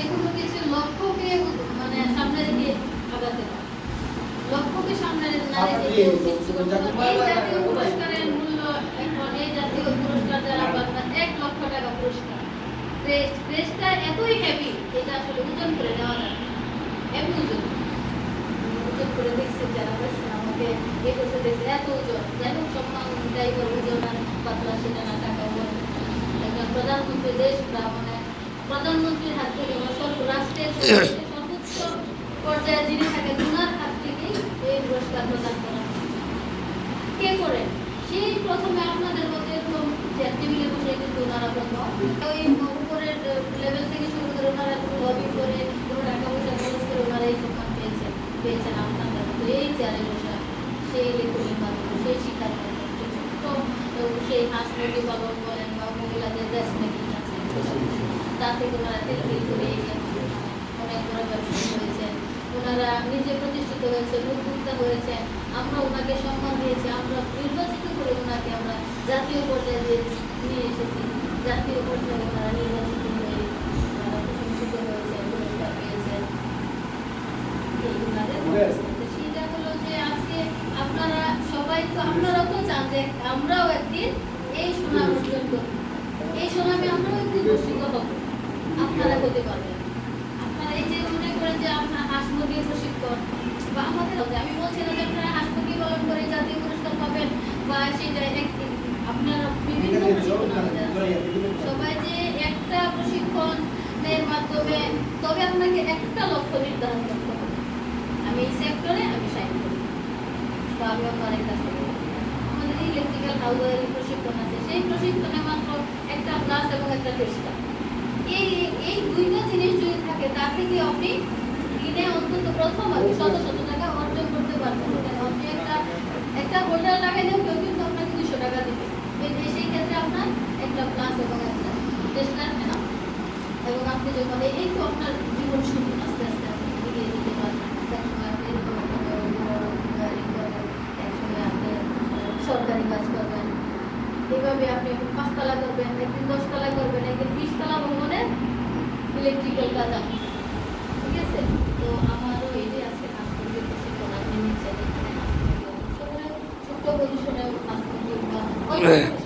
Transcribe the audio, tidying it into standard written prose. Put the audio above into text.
যেকোনো কিছু লক্ষ্যকে মানে সামনে রেখে আগাতে হয়। লক্ষ্যকে সামনে না রেখে কেউ কিছু করতে পারে না। এই জাতীয় পুরস্কারের মূল্য এখন এই জাতীয় পুরস্কার যারা পান 1 লক্ষ টাকা পুরস্কার। ক্রেস্টটা এতই হেভি এটা আসলে ওজন করে নেওয়া যায় না। এমন ওজন করে দেখছি যারা পাইছে আমাকে এই করতে দেখছে এত ওজন যেন সম্মান টাইপের ওজন আর পাতলা সেটা না টাকা বলে একজন প্রধানমন্ত্রী দেশ মানে প্রধানমন্ত্রীর হাত থেকে রাষ্ট্রের সর্বোচ্চ পর্যায়ে যিনি থাকেন ওনার হাত থেকেই এই পুরস্কার প্রদান করা কে করেন সেই প্রথমে আপনাদের মধ্যে এরকম যে টেবিলে বসে কিন্তু ওনারা প্রথম ওই উপরের লেভেল থেকে শুরু করে ওনারা লবি করে কোনো টাকা পয়সা খরচ করে ওনারা এই সম্মান পেয়েছেন আপনাদের মতো এই চেয়ারে বসা সেই লেখনের মাধ্যমে সেই শিক্ষার মাধ্যমে সেই হাঁস মুরগি পালন বলেন বা মহিলাদের ড্রেস মেকিং আছে তার থেকে ওনারা তেল করে অনেক বড় ব্যবসা হয়েছে ওনারা নিজে প্রতিষ্ঠিত হয়েছে উদ্যোক্তা হয়েছে আমরা ওনাকে সম্মান দিয়েছি আমরা নির্বাচিত করে ওনাকে আমরা জাতীয় পর্যায়ে নিয়ে এসেছি জাতীয় পর্যায়ে ওনারা নির্বাচিত হয়ে প্রশংসিত হয়েছে পুরস্কার পেয়েছেন সেটা হলো যে আজকে আপনারা সবাই তো আপনারাও তো চান যে আমরাও একদিন এই সুনাম অর্জন করব এই সুনামে আমরাও একদিন ভূষিত হব আপনারা হতে পারবেন আপনারা এই যে মনে করেন যে আপনার হাঁস মুরগির প্রশিক্ষণ বা আমাদের আমি বলছি না যে আপনারা হাঁস মুরগি পালন করে জাতীয় পুরস্কার পাবেন বা সেটা আপনারা বিভিন্ন সবাই যে একটা প্রশিক্ষণের মাধ্যমে তবে আপনাকে একটা লক্ষ্য নির্ধারণ করতে হবে আমি এই সেক্টরে আমি সাইন করি বা আমি আপনার কাছে আমাদের ইলেকট্রিক্যাল হাউসের প্রশিক্ষণ আছে সেই প্রশিক্ষণে মাত্র একটা ক্লাস এবং একটা টেস্টটা এই দুইটা জিনিস যদি থাকে তার থেকে আপনি দিনে অন্তত প্রথম আর শত টাকা অর্জন করতে পারবেন আপনি একটা হোল্ডার লাগাইলেও কেউ কিন্তু আপনাকে 200 টাকা দেবে সেই ক্ষেত্রে আপনার একটা ক্লাস এবং একটা টেস্টার না এবং আপনি যখন এই তো আপনার জীবন শুরু আস্তে আস্তে আপনি এগিয়ে যেতে পারবেন সরকারি কাজ করবেন এইভাবে আপনি 5 তলা করবেন একদিন 10 তলা করবেন একদিন 20 তলা ভবনের ইলেকট্রিক্যাল কাজ আপনি ঠিক আছে তো আমারও এই যে আজকে হাসপাতালে প্রশিক্ষণ আপনি নিচ্ছেন এখানে হাসপাতালে ছোট্ট পজিশনে হাসপাতাল